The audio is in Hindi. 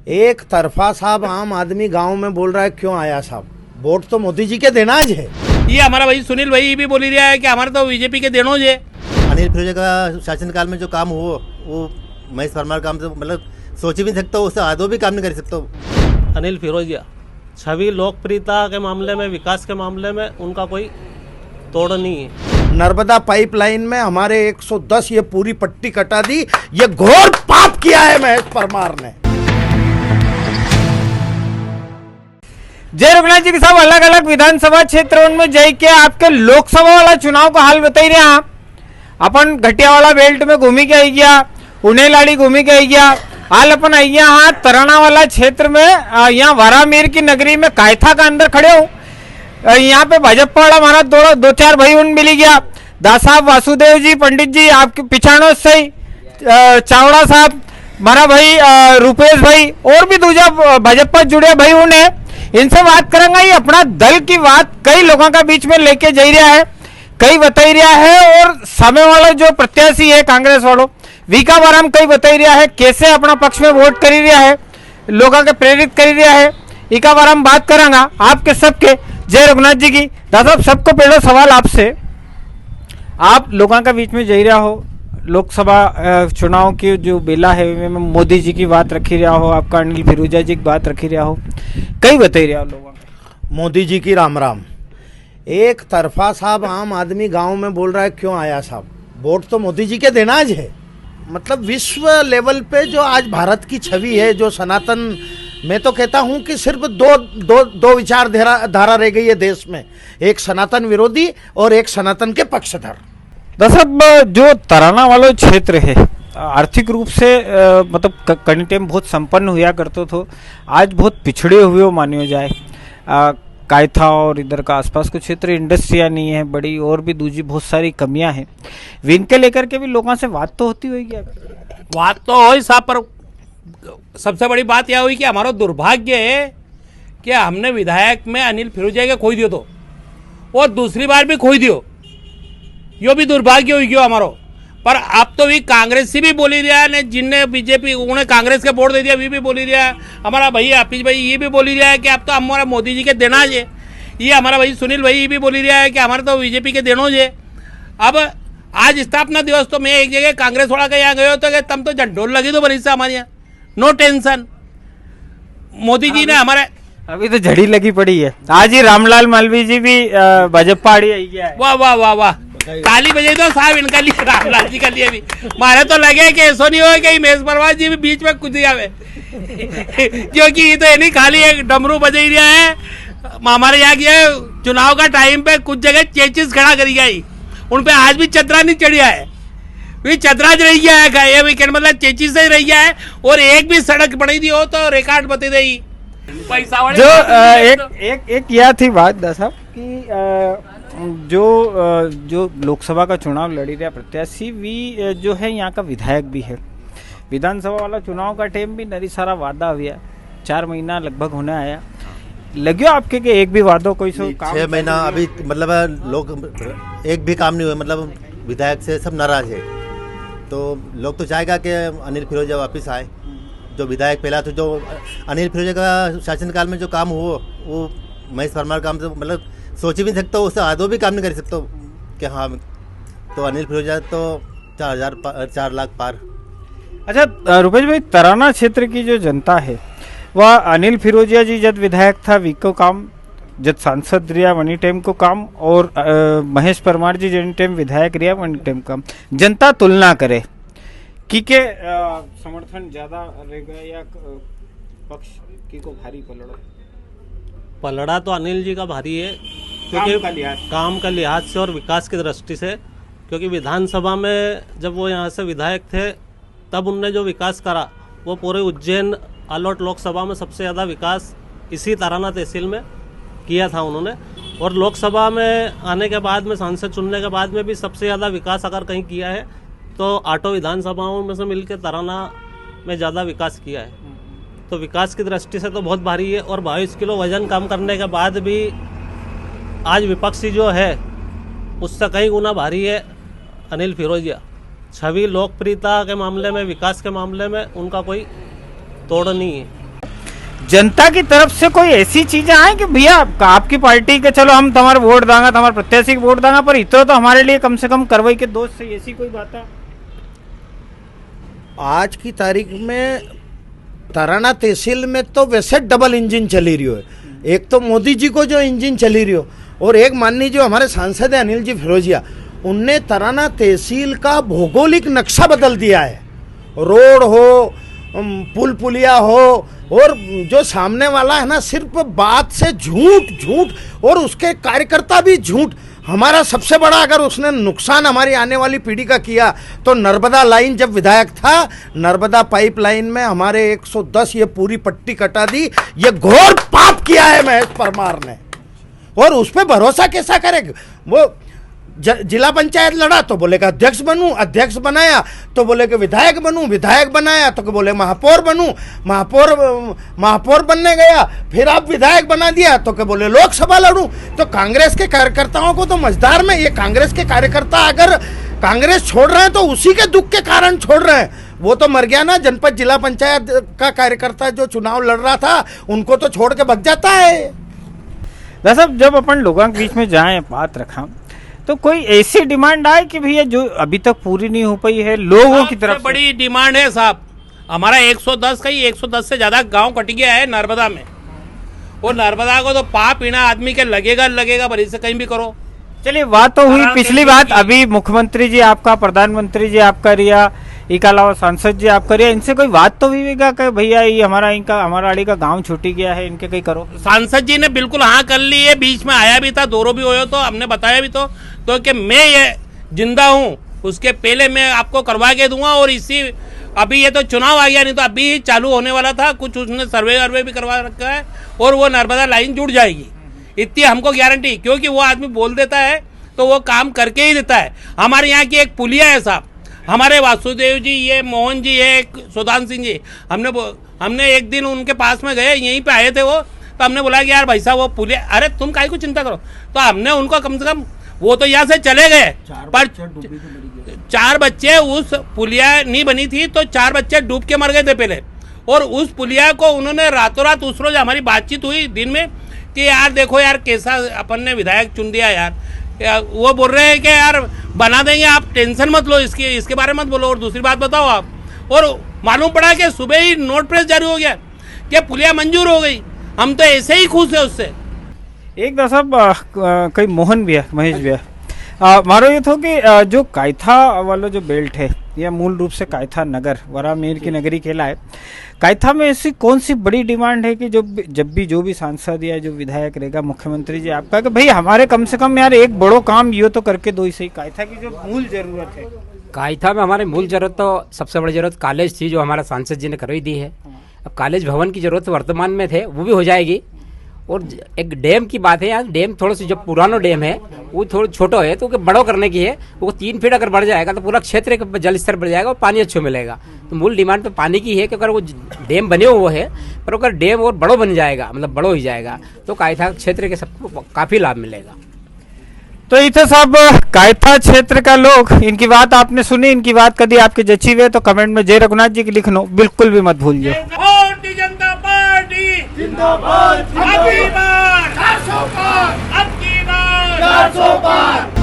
एक तरफा साहब आम आदमी गांव में बोल रहा है क्यों आया साहब, वोट तो मोदी जी के देना है। ये हमारा भाई सुनील भाई भी बोली रहा है कि हमारे तो बीजेपी के देनों है। अनिल फिरोजा का शासनकाल में जो काम हो वो महेश परमार काम से मतलब सोच भी नहीं सकता, उससे आदो भी काम नहीं कर सकता। अनिल फिरोजिया छवि लोकप्रियता के मामले में, विकास के मामले में उनका कोई तोड़ नहीं है। नर्मदा पाइपलाइन में हमारे 110 ये पूरी पट्टी कटा दी, ये घोर पाप किया है महेश परमार ने। जय रघुनाथ जी के साहब अलग अलग विधानसभा क्षेत्रों में जाके आपके लोकसभा वाला चुनाव का हाल बताई रहे हैं। अपन घटिया वाला बेल्ट में घूमी के आई गया, उन्हेलाड़ी घूमी के आई गया, हाल अपन आई यहाँ तराना वाला क्षेत्र में, यहाँ वारामीर की नगरी में कायथा का अंदर खड़े हो। यहाँ पे भाजपा वाला हमारा दो चार भाई उन मिली गया, दास साहब, वासुदेव जी, पंडित जी आपके पिछाड़ो सही, चावड़ा साहब, हमारा भाई रुपेश भाई और भी दूसरा भाजपा जुड़े भाई उन्हें, इनसे बात करेंगे। ये अपना दल की बात कई लोगों का बीच में लेके जा रहा है, कई बताई रहा है, और सामने वाला जो प्रत्याशी है कांग्रेस वालों वीका बाराम कई बताई रहा है कैसे अपना पक्ष में वोट करी रहा है, लोगों के प्रेरित करी रहा है। ईका बाराम बात करेंगा आपके सबके। जय रघुनाथ जी की। दादा सबको पहला सवाल आपसे, आप लोगों का बीच में जा रहा हो, लोकसभा चुनाव की जो बेला है मोदी जी की बात रखी रहा हो, आपका अनिल फिरोजा जी की बात रखी रहा हो, कई बताई रहा हो लोगों को। मोदी जी की राम राम। एक तरफा साहब आम आदमी गांव में बोल रहा है क्यों आया साहब, वोट तो मोदी जी के देना है। मतलब विश्व लेवल पे जो आज भारत की छवि है, जो सनातन, मैं तो कहता हूं कि सिर्फ दो विचारधारा रह गई है देश में, एक सनातन विरोधी और एक सनातन के पक्षधर। दरअसल जो तराना वाला क्षेत्र है आर्थिक रूप से मतलब कहीं टाइम बहुत संपन्न हुआ करते थे, आज बहुत पिछड़े हुए हो मानियो जाए। कायथा और इधर का आसपास के क्षेत्र इंडस्ट्रियाँ नहीं है बड़ी, और भी दूसरी बहुत सारी कमियां हैं। इनके लेकर के भी लोगों से बात तो होती होगी। बात तो हो साहब, पर सबसे बड़ी बात यह हुई कि हमारा दुर्भाग्य है कि हमने विधायक में अनिल फिरोजिया के खोई दियो तो, और दूसरी बार भी खोई दियो, यो भी दुर्भाग्य हुई गयो हमारो। पर अब तो भी कांग्रेस से भी बोली रहा है, जिनने बीजेपी उन्हें कांग्रेस के वोट दे दिया वी भी बोली रहा है। हमारा भाई आपिश भाई ये भी बोली रहा है कि अब तो हमारा मोदी जी के देना है। ये हमारा भाई सुनील भाई ये भी बोली रहा है कि हमारे तो बीजेपी के देनों है। अब आज स्थापना दिवस तो मैं एक जगह कांग्रेस वाला के यहाँ गए तो तुम तो झंडोल लगी तो बड़ी से हमारे यहाँ, नो टेंशन। मोदी जी ने हमारे अभी तो झड़ी लगी पड़ी है। आज ही रामलाल मालवीय जी भी भाजपा आई है। वाह वाह वाह वाह, ताली बजाई दो साहब इनका लिए, रामलाल जी का लिए भी। मारे तो लगे कि ऐसा नहीं हो कि महेश परमार जी भी बीच में कुछ दिया है क्योंकि ये तो नहीं खाली एक डमरू बजाई रहा है। हमारे यहाँ की चुनाव का टाइम पे कुछ जगह चेचिस खड़ा करी गई, उन पे आज भी चतरा नहीं चढ़िया है, चतरा रह गया है ये वीकेंड, मतलब चेचिस ही रह गया है। और एक भी सड़क बनी दी हो तो रिकॉर्ड बता दे पैसा जो एक यह थी बात साहब कि जो लोकसभा का चुनाव लड़ी रहा प्रत्याशी भी जो है यहाँ का विधायक भी है। विधानसभा वाला चुनाव का टाइम भी नरी सारा वादा हुआ, 4 महीना लगभग होने आया। लगे आपके कि एक भी वादों कोई 6 महीना अभी मतलब लोग एक भी काम नहीं हुआ, मतलब विधायक से सब नाराज है। तो लोग तो चाहेगा कि अनिल फिरोजा वापस आए। जो विधायक पहला तो जो अनिल फिरोजा का शासनकाल में जो काम हो वो महेश परमार काम से मतलब सोच भी नहीं सकता, उससे आदो भी काम नहीं कर सकता कि हाँ। तो अनिल फिरोजा तो 4 लाख पार। अच्छा रुपेश भाई, तराना क्षेत्र की जो जनता है वह अनिल फिरोजिया जी जब विधायक था वी को काम, जब सांसद रहा वनी टाइम को काम, और महेश परमार जी जिन टाइम विधायक रहा वनी टाइम काम, जनता तुलना करे कि के समर्थन ज्यादा रहेगा या पक्ष की को भारी पलड़ा तो अनिल जी का भारी है, क्योंकि काम का लिहाज से और विकास की दृष्टि से। क्योंकि विधानसभा में जब वो यहाँ से विधायक थे तब उनने जो विकास करा वो पूरे उज्जैन आलोट लोकसभा में सबसे ज़्यादा विकास इसी तराना तहसील में किया था उन्होंने। और लोकसभा में आने के बाद में, सांसद चुनने के बाद में भी सबसे ज़्यादा विकास अगर कहीं किया है तो 8 विधानसभाओं में से मिलकर तराना में ज़्यादा विकास किया है। तो विकास की दृष्टि से तो बहुत भारी है। और 22 किलो वजन कम करने के बाद भी आज विपक्षी जो है उससे कई गुना भारी है अनिल फिरोजिया। छवि लोकप्रियता के मामले में, विकास के मामले में उनका कोई तोड़ नहीं है। जनता की तरफ से कोई ऐसी चीजें आए कि भैया आपकी पार्टी के चलो हम तुम्हारे वोट दांगा, तुम्हारे प्रत्याशी वोट दांगा, पर इतना तो हमारे लिए कम से कम करवाई के दोस्त से, ऐसी कोई बात है? आज की तारीख में तराना तहसील में तो वैसे डबल इंजन चली रही हो, एक तो मोदी जी को जो इंजन चली रही हो, और एक माननीय जो हमारे सांसद है अनिल जी फिरोजिया, उनने तराना तहसील का भौगोलिक नक्शा बदल दिया है। रोड हो, पुल पुलिया हो, और जो सामने वाला है ना सिर्फ बात से झूठ और उसके कार्यकर्ता भी झूठ। हमारा सबसे बड़ा अगर उसने नुकसान हमारी आने वाली पीढ़ी का किया तो नर्मदा लाइन, जब विधायक था नर्मदा पाइपलाइन में हमारे 110 ये पूरी पट्टी कटा दी। ये घोर पाप किया है महेश परमार ने, और उस पर भरोसा कैसा करेगा वो? जिला पंचायत लड़ा तो बोले कि अध्यक्ष बनूं, अध्यक्ष बनाया तो बोले कि विधायक बनूं, विधायक बनाया तो बोले महापौर बनूं, महापौर बनने गया, फिर आप विधायक बना दिया तो कि बोले लोकसभा लड़ूं। तो कांग्रेस के कार्यकर्ताओं को तो मझदार में, ये कांग्रेस के कार्यकर्ता अगर कांग्रेस छोड़ रहे हैं तो उसी के दुख के कारण छोड़ रहे हैं। वो तो मर गया ना, जनपद जिला पंचायत का कार्यकर्ता जो चुनाव लड़ रहा था उनको तो छोड़ के भग जाता है। साहब जब अपन लोगों के बीच में जाए बात रखा तो कोई ऐसी डिमांड आए कि भैया जो अभी तक पूरी नहीं हो पाई है लोगों की तरफ से? बड़ी डिमांड है साहब, हमारा 110 का ही 110 से ज्यादा गांव कट गया है नर्मदा में, और नर्मदा को तो पाप पीना आदमी के लगेगा भरी से कहीं भी करो। चलिए बात तो हुई पिछली बात, अभी मुख्यमंत्री जी आपका, प्रधानमंत्री जी आपका रिया, इसके अलावा सांसद जी आपका रिया, इनसे कोई बात तो हुई कि भैया ये हमारा आड़ी का गांव छूटी गया है, इनके कहीं करो? सांसद जी ने बिल्कुल हाँ कर ली है, बीच में आया भी था, दोरो भी हो तो हमने बताया भी तो कि मैं ये जिंदा हूँ, उसके पहले मैं आपको करवा के दूंगा। और इसी अभी ये तो चुनाव आ गया, नहीं तो अभी चालू होने वाला था, कुछ उसने सर्वे भी करवा रखा है, और वो नर्मदा लाइन जुड़ जाएगी, इतनी हमको गारंटी। क्योंकि वो आदमी बोल देता है तो वो काम करके ही देता है। हमारे यहाँ की एक पुलिया है साहब, हमारे वासुदेव जी, ये मोहन जी है, सुदान सिंह जी, हमने एक दिन उनके पास में गए, यहीं पे आए थे वो, तो हमने बोला कि यार भाई साहब वो पुलिया, अरे तुम काहे को चिंता करो, तो हमने उनको कम से कम, वो तो यहाँ से चले गए पर 4 बच्चे, उस पुलिया नहीं बनी थी तो 4 बच्चे डूब के मर गए थे पहले, और उस पुलिया को उन्होंने रातों रात, उस रोज हमारी बातचीत हुई दिन में कि यार देखो यार कैसा अपन ने विधायक चुन दिया यार, वो बोल रहे हैं कि यार बना देंगे, आप टेंशन मत लो, इसके बारे में मत बोलो। और दूसरी बात बताओ आप, और मालूम पड़ा कि सुबह ही नोट प्रेस जारी हो गया कि पुलिया मंजूर हो गई। हम तो ऐसे ही खुश है उससे। एक दफा कई मोहन भी है, महेश भी है, मारो ये था कि जो कायथा वाला जो बेल्ट है, यह मूल रूप से कायथा नगर वरामीर की नगरी कहला है। कायथा में ऐसी कौन सी बड़ी डिमांड है कि जब भी जो भी सांसद या जो विधायक रहेगा, मुख्यमंत्री जी आपका, कि भाई हमारे कम से कम यार एक बड़ो काम यो तो करके दो, इसे कायथा की जो मूल जरूरत है? कायथा में हमारी मूल जरूरत तो सबसे बड़ी जरूरत कॉलेज थी, जो हमारा सांसद जी ने करवाई दी है। अब कॉलेज भवन की जरूरत वर्तमान में थे, वो भी हो जाएगी। और एक डैम की बात है, यार डैम थोड़ा सा जो पुराना डैम है वो थोड़ा छोटा है, तो बड़ो करने की है। वो 3 फीट अगर बढ़ जाएगा तो पूरा क्षेत्र का जल स्तर बढ़ जाएगा और पानी अच्छा मिलेगा। तो मूल डिमांड तो पानी की है कि अगर वो डैम बने हुए है, पर अगर डैम और बड़ो बन जाएगा, मतलब बड़ो ही जाएगा, तो कायथा क्षेत्र के सबको काफी लाभ मिलेगा। तो इथे साहब कायथा क्षेत्र का लोग, इनकी बात आपने सुनी, इनकी बात कभी आपके जची हुए तो कमेंट में जय रघुनाथ जी की लिखना बिल्कुल भी मत भूलिए। भारतीय जनता पार्टी जिंदाबाद, अब की बार 400 पार, अब की बार 400 पार।